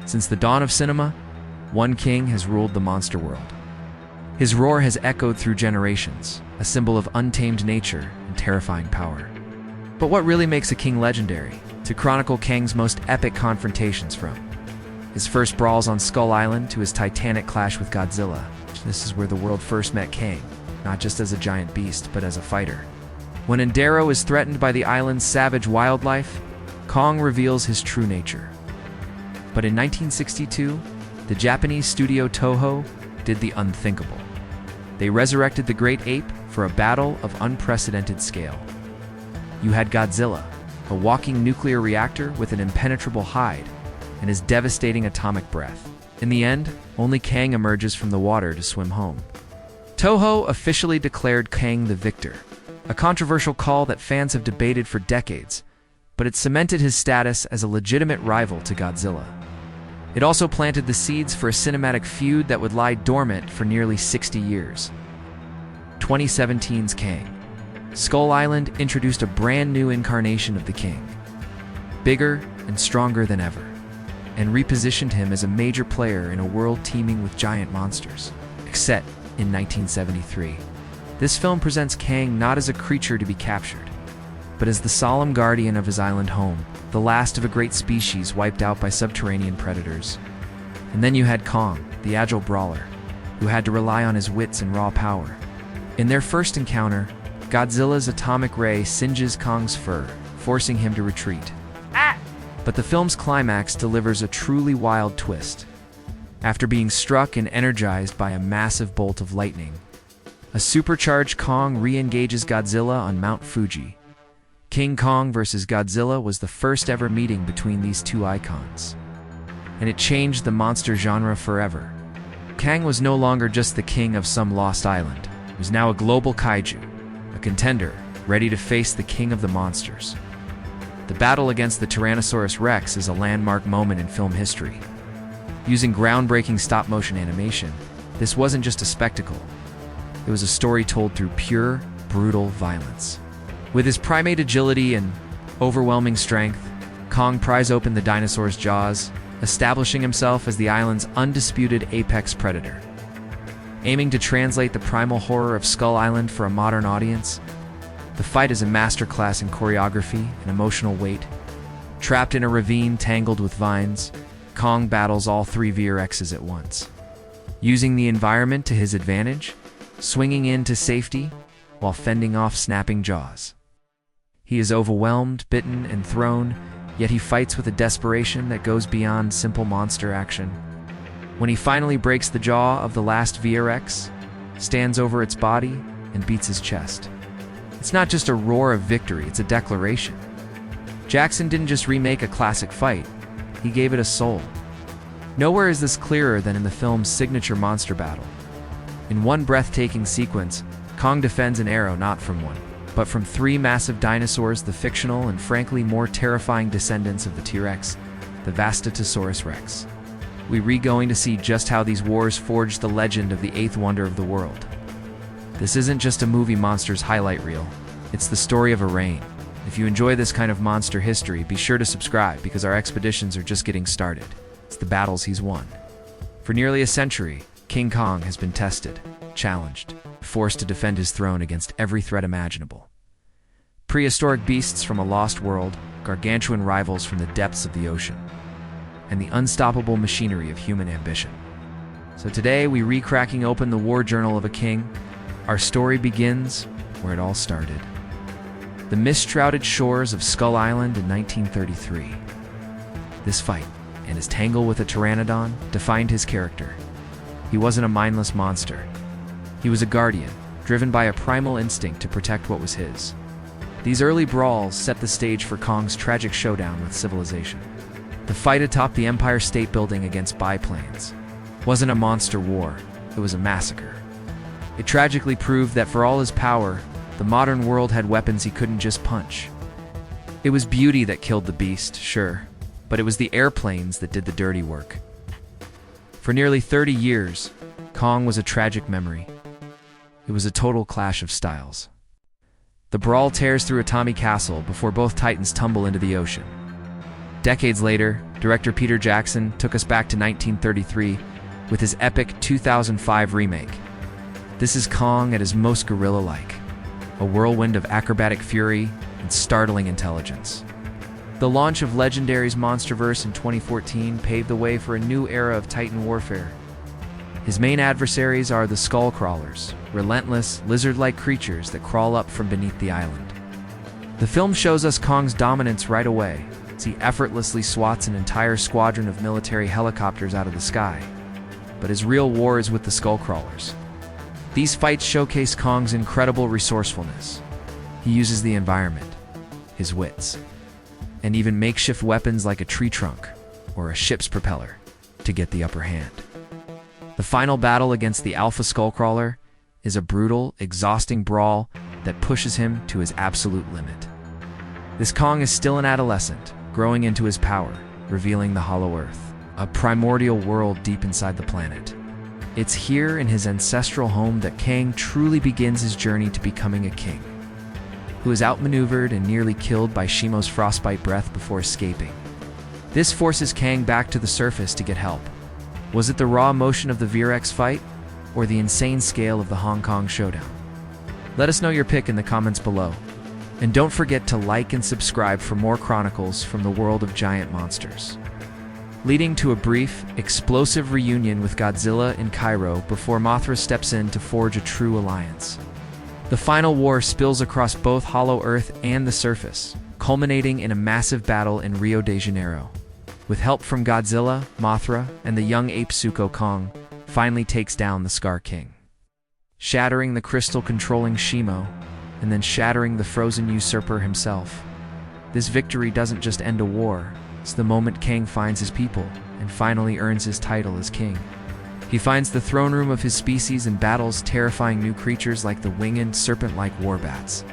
Since the dawn of cinema, one king has ruled the monster world. His roar has echoed through generations, a symbol of untamed nature and terrifying power. But what really makes a king legendary? To chronicle Kang's most epic confrontations, from his first brawls on Skull Island to his titanic clash with Godzilla. This is where the world first met Kang, not just as a giant beast, but as a fighter. When Endero is threatened by the island's savage wildlife, Kong reveals his true nature. But in 1962, the Japanese studio Toho did the unthinkable. They resurrected the great ape for a battle of unprecedented scale. You had Godzilla, a walking nuclear reactor with an impenetrable hide and his devastating atomic breath. In the end, only Kang emerges from the water to swim home. Toho officially declared Kang the victor, a controversial call that fans have debated for decades, but it cemented his status as a legitimate rival to Godzilla. It also planted the seeds for a cinematic feud that would lie dormant for nearly 60 years. 2017's Kang. Skull Island introduced a brand new incarnation of the king, bigger and stronger than ever, and repositioned him as a major player in a world teeming with giant monsters. Set in 1973, this film presents Kang not as a creature to be captured, but as the solemn guardian of his island home, the last of a great species wiped out by subterranean predators. And then you had Kong, the agile brawler, who had to rely on his wits and raw power. In their first encounter, Godzilla's atomic ray singes Kong's fur, forcing him to retreat. But the film's climax delivers a truly wild twist. After being struck and energized by a massive bolt of lightning, a supercharged Kong re-engages Godzilla on Mount Fuji. King Kong vs. Godzilla was the first ever meeting between these two icons, and it changed the monster genre forever. Kang was no longer just the king of some lost island. He was now a global kaiju, a contender ready to face the king of the monsters. The battle against the Tyrannosaurus Rex is a landmark moment in film history. Using groundbreaking stop-motion animation, this wasn't just a spectacle. It was a story told through pure, brutal violence. With his primate agility and overwhelming strength, Kong pries open the dinosaur's jaws, establishing himself as the island's undisputed apex predator. Aiming to translate the primal horror of Skull Island for a modern audience, the fight is a masterclass in choreography and emotional weight. Trapped in a ravine tangled with vines, Kong battles all three VRXs at once, using the environment to his advantage, swinging in to safety while fending off snapping jaws. He is overwhelmed, bitten, and thrown, yet he fights with a desperation that goes beyond simple monster action. When he finally breaks the jaw of the last VRX, stands over its body, and beats his chest. It's not just a roar of victory, it's a declaration. Jackson didn't just remake a classic fight, he gave it a soul. Nowhere is this clearer than in the film's signature monster battle. In one breathtaking sequence, Kong defends an arrow not from one, but from three massive dinosaurs, the fictional and frankly more terrifying descendants of the T-Rex, the Vastatosaurus Rex. We're going to see just how these wars forged the legend of the eighth wonder of the world. This isn't just a movie monsters highlight reel, it's the story of a reign. If you enjoy this kind of monster history, be sure to subscribe because our expeditions are just getting started. It's the battles he's won. For nearly a century, King Kong has been tested, challenged, forced to defend his throne against every threat imaginable. Prehistoric beasts from a lost world, gargantuan rivals from the depths of the ocean, and the unstoppable machinery of human ambition. So today, we re-cracking open the war journal of a king. Our story begins where it all started. The mist-shrouded shores of Skull Island in 1933. This fight, and his tangle with a pteranodon, defined his character. He wasn't a mindless monster. He was a guardian, driven by a primal instinct to protect what was his. These early brawls set the stage for Kong's tragic showdown with civilization. The fight atop the Empire State Building against biplanes wasn't a monster war, it was a massacre. It tragically proved that for all his power, the modern world had weapons he couldn't just punch. It was beauty that killed the beast, sure, but it was the airplanes that did the dirty work. For nearly 30 years, Kong was a tragic memory. It was a total clash of styles. The brawl tears through Atami Castle before both titans tumble into the ocean. Decades later, Director Peter Jackson took us back to 1933 with his epic 2005 remake. This is Kong at his most gorilla-like, a whirlwind of acrobatic fury and startling intelligence. The launch of Legendary's MonsterVerse in 2014 paved the way for a new era of Titan warfare. His main adversaries are the Skullcrawlers, relentless, lizard-like creatures that crawl up from beneath the island. The film shows us Kong's dominance right away, as he effortlessly swats an entire squadron of military helicopters out of the sky. But his real war is with the Skullcrawlers. These fights showcase Kong's incredible resourcefulness. He uses the environment, his wits, and even makeshift weapons like a tree trunk or a ship's propeller to get the upper hand. The final battle against the Alpha Skullcrawler is a brutal, exhausting brawl that pushes him to his absolute limit. This Kong is still an adolescent, growing into his power, revealing the Hollow Earth, a primordial world deep inside the planet. It's here in his ancestral home that Kang truly begins his journey to becoming a king, who is outmaneuvered and nearly killed by Shimo's frostbite breath before escaping. This forces Kang back to the surface to get help. Was it the raw emotion of the Virex fight, or the insane scale of the Hong Kong showdown? Let us know your pick in the comments below. And don't forget to like and subscribe for more chronicles from the world of giant monsters. Leading to a brief, explosive reunion with Godzilla in Cairo before Mothra steps in to forge a true alliance. The final war spills across both Hollow Earth and the surface, culminating in a massive battle in Rio de Janeiro. With help from Godzilla, Mothra, and the young ape Suko Kong finally takes down the Scar King, shattering the crystal-controlling Shimo, and then shattering the frozen usurper himself. This victory doesn't just end a war, it's the moment Kang finds his people and finally earns his title as king. He finds the throne room of his species and battles terrifying new creatures like the winged, serpent-like warbats.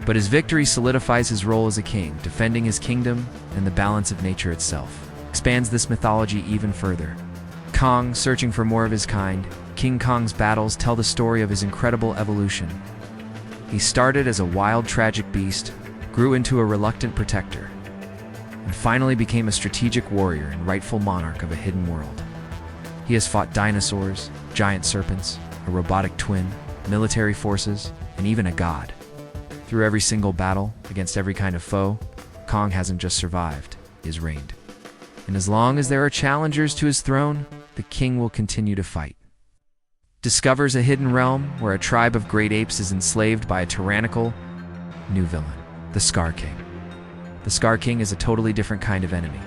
But his victory solidifies his role as a king, defending his kingdom and the balance of nature itself. Expands this mythology even further. Kong, searching for more of his kind, King Kong's battles tell the story of his incredible evolution. He started as a wild, tragic beast, grew into a reluctant protector, and finally became a strategic warrior and rightful monarch of a hidden world. He has fought dinosaurs, giant serpents, a robotic twin, military forces, and even a god. Through every single battle, against every kind of foe, Kong hasn't just survived, he has reigned. And as long as there are challengers to his throne, the king will continue to fight. Discovers a hidden realm where a tribe of great apes is enslaved by a tyrannical new villain, the Scar King. The Scar King is a totally different kind of enemy.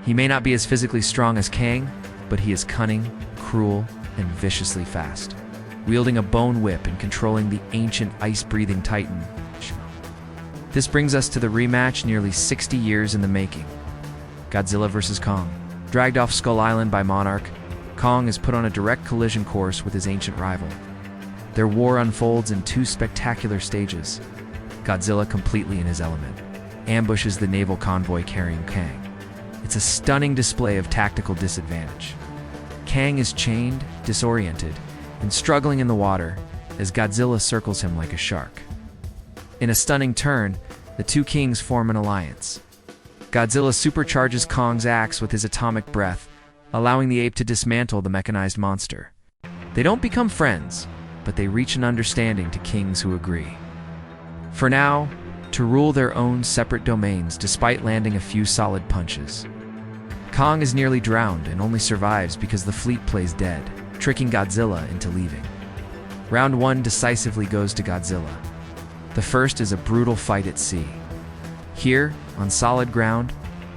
He may not be as physically strong as Kang, but he is cunning, cruel, and viciously fast, wielding a bone whip and controlling the ancient ice-breathing titan. This brings us to the rematch nearly 60 years in the making. Godzilla vs. Kong. Dragged off Skull Island by Monarch, Kong is put on a direct collision course with his ancient rival. Their war unfolds in two spectacular stages. Godzilla, completely in his element, ambushes the naval convoy carrying Kang. It's a stunning display of tactical disadvantage. Kang is chained, disoriented, and struggling in the water as Godzilla circles him like a shark. In a stunning turn, the two kings form an alliance. Godzilla supercharges Kong's axe with his atomic breath, allowing the ape to dismantle the mechanized monster. They don't become friends, but they reach an understanding to kings who agree. For now, to rule their own separate domains despite landing a few solid punches. Kong is nearly drowned and only survives because the fleet plays dead, tricking Godzilla into leaving. Round 1 decisively goes to Godzilla. The first is a brutal fight at sea. Here, on solid ground,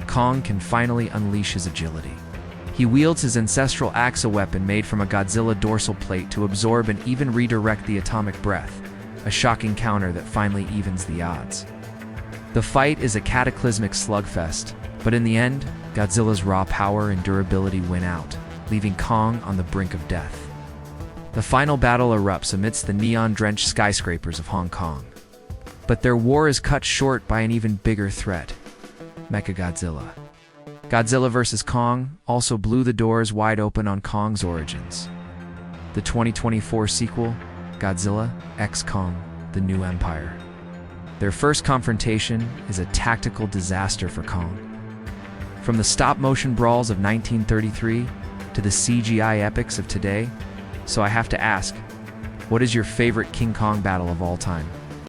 Kong can finally unleash his agility. He wields his ancestral axe, a weapon made from a Godzilla dorsal plate, to absorb and even redirect the atomic breath, a shocking counter that finally evens the odds. The fight is a cataclysmic slugfest, but in the end, Godzilla's raw power and durability win out, leaving Kong on the brink of death. The final battle erupts amidst the neon-drenched skyscrapers of Hong Kong. But their war is cut short by an even bigger threat, Mechagodzilla. Godzilla vs. Kong also blew the doors wide open on Kong's origins. The 2024 sequel, Godzilla x Kong: The New Empire. Their first confrontation is a tactical disaster for Kong. From the stop-motion brawls of 1933 to the CGI epics of today, so I have to ask, what is your favorite King Kong battle of all time?